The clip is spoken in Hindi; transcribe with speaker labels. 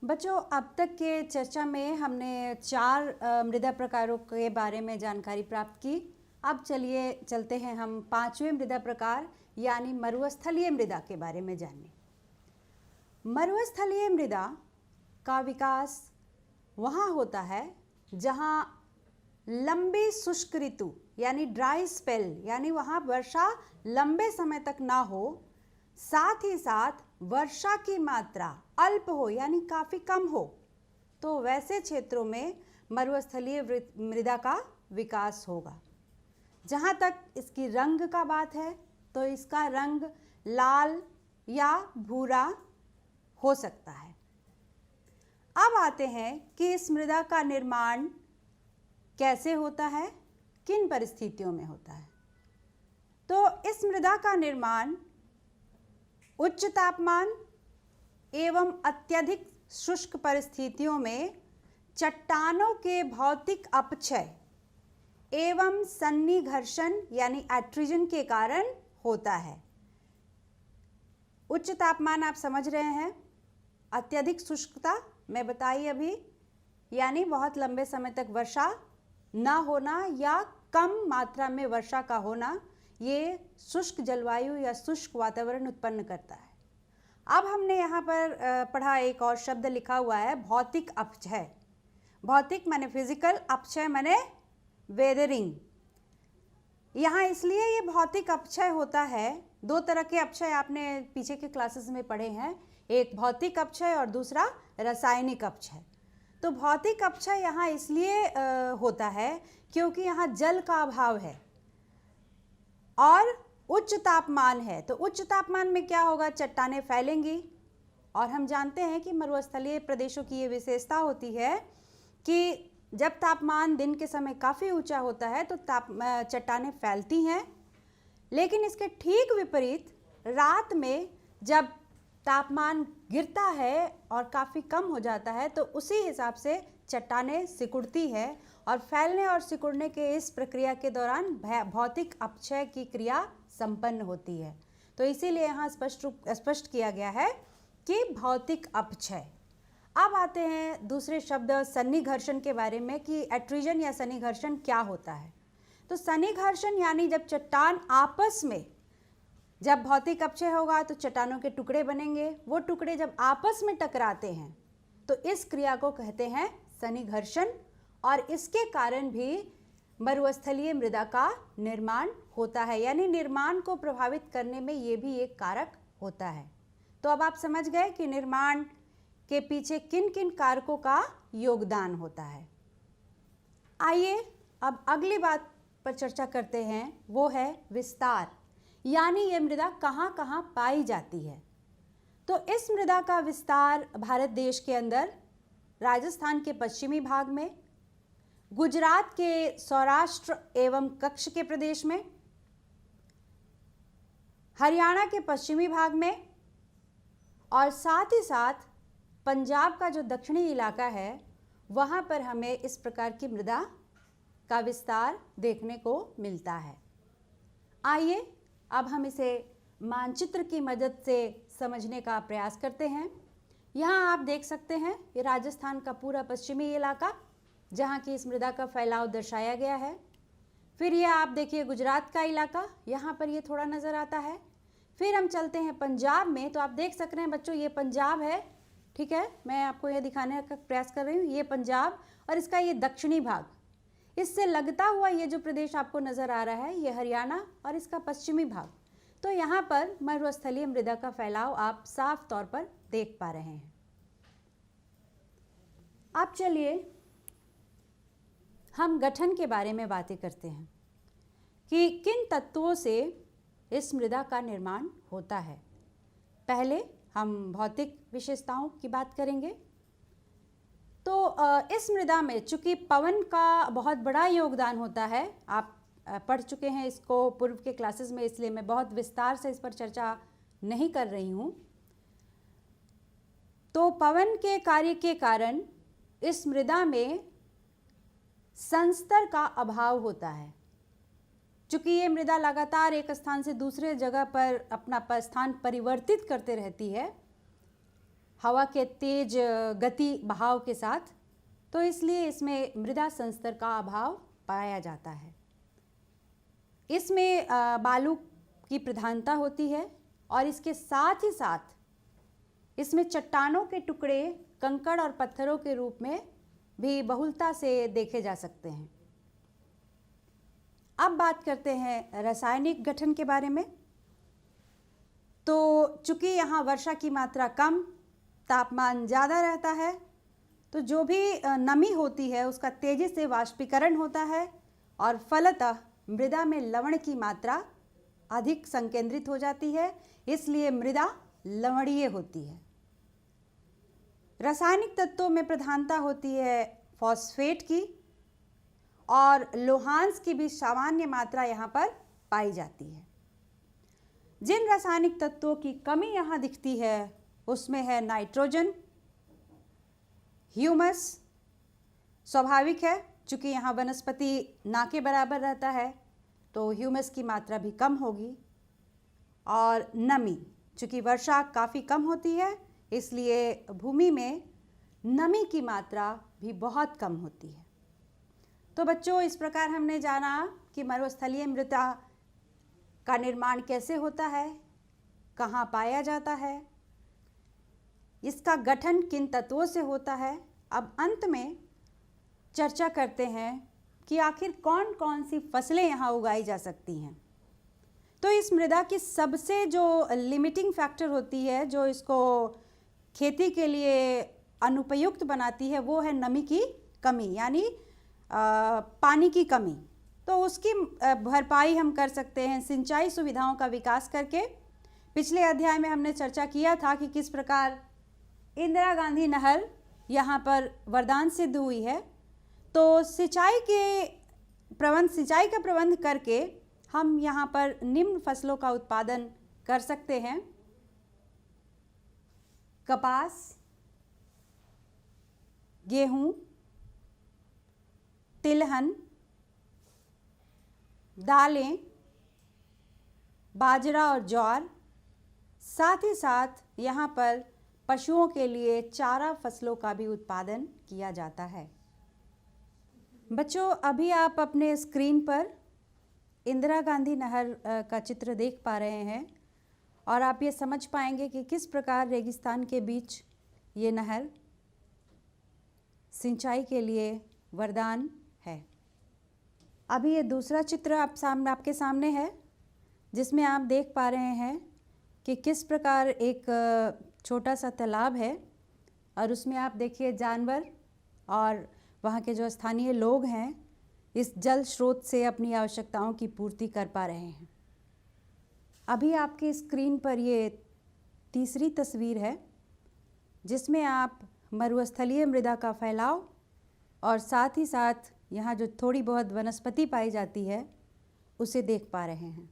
Speaker 1: बच्चों, अब तक के चर्चा में हमने 4 मृदा प्रकारों के बारे में जानकारी प्राप्त की। अब चलिए चलते हैं हम 5वें मृदा प्रकार यानी मरुस्थलीय मृदा के बारे में जानने। मरुस्थलीय मृदा का विकास वहाँ होता है जहाँ लंबी शुष्क ऋतु यानी ड्राई स्पेल यानी वहाँ वर्षा लंबे समय तक ना हो, साथ ही साथ वर्षा की मात्रा अल्प हो यानी काफ़ी कम हो, तो वैसे क्षेत्रों में मरुस्थलीय मृदा का विकास होगा। जहाँ तक इसकी रंग का बात है तो इसका रंग लाल या भूरा हो सकता है। अब आते हैं कि इस मृदा का निर्माण कैसे होता है, किन परिस्थितियों में होता है। तो इस मृदा का निर्माण उच्च तापमान एवं अत्यधिक शुष्क परिस्थितियों में चट्टानों के भौतिक अपक्षय एवं सन्निघर्षण यानी एट्रिजन के कारण होता है। उच्च तापमान आप समझ रहे हैं, अत्यधिक शुष्कता मैं बताई अभी, यानी बहुत लंबे समय तक वर्षा ना होना या कम मात्रा में वर्षा का होना, ये शुष्क जलवायु या शुष्क वातावरण उत्पन्न करता है। अब हमने यहाँ पर पढ़ा, एक और शब्द लिखा हुआ है भौतिक अपक्षय। भौतिक माने फिजिकल, अपक्षय माने वेदरिंग। यहाँ इसलिए ये भौतिक अपक्षय होता है, 2 तरह के अपक्षय आपने पीछे के क्लासेस में पढ़े हैं, एक भौतिक अपक्षय और दूसरा रासायनिक अपक्षय। तो भौतिक अपक्षय यहाँ इसलिए होता है क्योंकि यहाँ जल का अभाव है और उच्च तापमान है। तो उच्च तापमान में क्या होगा, चट्टानें फैलेंगी, और हम जानते हैं कि मरुस्थलीय प्रदेशों की ये विशेषता होती है कि जब तापमान दिन के समय काफ़ी ऊंचा होता है तो चट्टानें फैलती हैं, लेकिन इसके ठीक विपरीत रात में जब तापमान गिरता है और काफ़ी कम हो जाता है तो उसी हिसाब से चट्टानें सिकुड़ती है, और फैलने और सिकुड़ने के इस प्रक्रिया के दौरान भौतिक अपक्षय की क्रिया संपन्न होती है। तो इसीलिए यहाँ स्पष्ट किया गया है कि भौतिक अपक्षय। अब आते हैं दूसरे शब्द सन्निघर्षण के बारे में कि एट्रिजन या सन्निघर्षण क्या होता है। तो सन्निघर्षण यानी जब चट्टान आपस में, जब भौतिक अपक्षय होगा तो चट्टानों के टुकड़े बनेंगे, वो टुकड़े जब आपस में टकराते हैं तो इस क्रिया को कहते हैं सन्निघर्षण, और इसके कारण भी मरुस्थलीय मृदा का निर्माण होता है, यानी निर्माण को प्रभावित करने में ये भी एक कारक होता है। तो अब आप समझ गए कि निर्माण के पीछे किन किन कारकों का योगदान होता है। आइए अब अगली बात पर चर्चा करते हैं, वो है विस्तार, यानी ये मृदा कहाँ कहाँ पाई जाती है। तो इस मृदा का विस्तार भारत देश के अंदर राजस्थान के पश्चिमी भाग में, गुजरात के सौराष्ट्र एवं कच्छ के प्रदेश में, हरियाणा के पश्चिमी भाग में, और साथ ही साथ पंजाब का जो दक्षिणी इलाका है वहाँ पर हमें इस प्रकार की मृदा का विस्तार देखने को मिलता है। आइए अब हम इसे मानचित्र की मदद से समझने का प्रयास करते हैं। यहाँ आप देख सकते हैं ये राजस्थान का पूरा पश्चिमी इलाका जहाँ की इस मृदा का फैलाव दर्शाया गया है। फिर ये आप देखिए गुजरात का इलाका, यहाँ पर ये थोड़ा नज़र आता है। फिर हम चलते हैं पंजाब में, तो आप देख सक रहे हैं बच्चों ये पंजाब है, ठीक है, मैं आपको ये दिखाने का प्रयास कर रही हूँ, ये पंजाब और इसका ये दक्षिणी भाग, इससे लगता हुआ ये जो प्रदेश आपको नज़र आ रहा है ये हरियाणा और इसका पश्चिमी भाग। तो यहाँ पर मरुस्थलीय मृदा का फैलाव आप साफ तौर पर देख पा रहे हैं। अब चलिए हम गठन के बारे में बातें करते हैं कि किन तत्वों से इस मृदा का निर्माण होता है। पहले हम भौतिक विशेषताओं की बात करेंगे। तो इस मृदा में चूंकि पवन का बहुत बड़ा योगदान होता है, आप पढ़ चुके हैं इसको पूर्व के क्लासेस में, इसलिए मैं बहुत विस्तार से इस पर चर्चा नहीं कर रही हूँ। तो पवन के कार्य के कारण इस मृदा में संस्तर का अभाव होता है। चूँकि ये मृदा लगातार एक स्थान से दूसरे जगह पर अपना स्थान परिवर्तित करते रहती है, हवा के तेज गति बहाव के साथ, तो इसलिए इसमें मृदा संस्तर का अभाव पाया जाता है। इसमें बालू की प्रधानता होती है और इसके साथ ही साथ इसमें चट्टानों के टुकड़े कंकड़ और पत्थरों के रूप में भी बहुलता से देखे जा सकते हैं। अब बात करते हैं रासायनिक गठन के बारे में। तो चूंकि यहाँ वर्षा की मात्रा कम, तापमान ज़्यादा रहता है, तो जो भी नमी होती है उसका तेजी से वाष्पीकरण होता है और फलतः मृदा में लवण की मात्रा अधिक संकेंद्रित हो जाती है, इसलिए मृदा लवणीय होती है। रासायनिक तत्वों में प्रधानता होती है फॉस्फेट की और लोहांश की भी सामान्य मात्रा यहाँ पर पाई जाती है। जिन रासायनिक तत्वों की कमी यहाँ दिखती है उसमें है नाइट्रोजन, ह्यूमस। स्वाभाविक है, चूँकि यहाँ वनस्पति ना के बराबर रहता है तो ह्यूमस की मात्रा भी कम होगी। और नमी, चूँकि वर्षा काफ़ी कम होती है इसलिए भूमि में नमी की मात्रा भी बहुत कम होती है। तो बच्चों, इस प्रकार हमने जाना कि मरुस्थलीय मृदा का निर्माण कैसे होता है, कहाँ पाया जाता है, इसका गठन किन तत्वों से होता है। अब अंत में चर्चा करते हैं कि आखिर कौन कौन सी फसलें यहाँ उगाई जा सकती हैं। तो इस मृदा की सबसे जो लिमिटिंग फैक्टर होती है, जो इसको खेती के लिए अनुपयुक्त बनाती है, वो है नमी की कमी, यानी पानी की कमी। तो उसकी भरपाई हम कर सकते हैं सिंचाई सुविधाओं का विकास करके। पिछले अध्याय में हमने चर्चा किया था कि किस प्रकार इंदिरा गांधी नहर यहाँ पर वरदान सिद्ध हुई है। तो सिंचाई का प्रबंध करके हम यहाँ पर निम्न फसलों का उत्पादन कर सकते हैं: कपास, गेहूँ, तिलहन, दालें, बाजरा और ज्वार। साथ ही साथ यहाँ पर पशुओं के लिए चारा फसलों का भी उत्पादन किया जाता है। बच्चों, अभी आप अपने स्क्रीन पर इंदिरा गांधी नहर का चित्र देख पा रहे हैं और आप ये समझ पाएंगे कि किस प्रकार रेगिस्तान के बीच ये नहर सिंचाई के लिए वरदान है। अभी ये दूसरा चित्र आपके सामने है, जिसमें आप देख पा रहे हैं कि किस प्रकार एक छोटा सा तालाब है और उसमें आप देखिए जानवर और वहाँ के जो स्थानीय लोग हैं इस जल स्रोत से अपनी आवश्यकताओं की पूर्ति कर पा रहे हैं। अभी आपकी स्क्रीन पर ये तीसरी तस्वीर है, जिसमें आप मरुस्थलीय मृदा का फैलाव और साथ ही साथ यहाँ जो थोड़ी बहुत वनस्पति पाई जाती है उसे देख पा रहे हैं।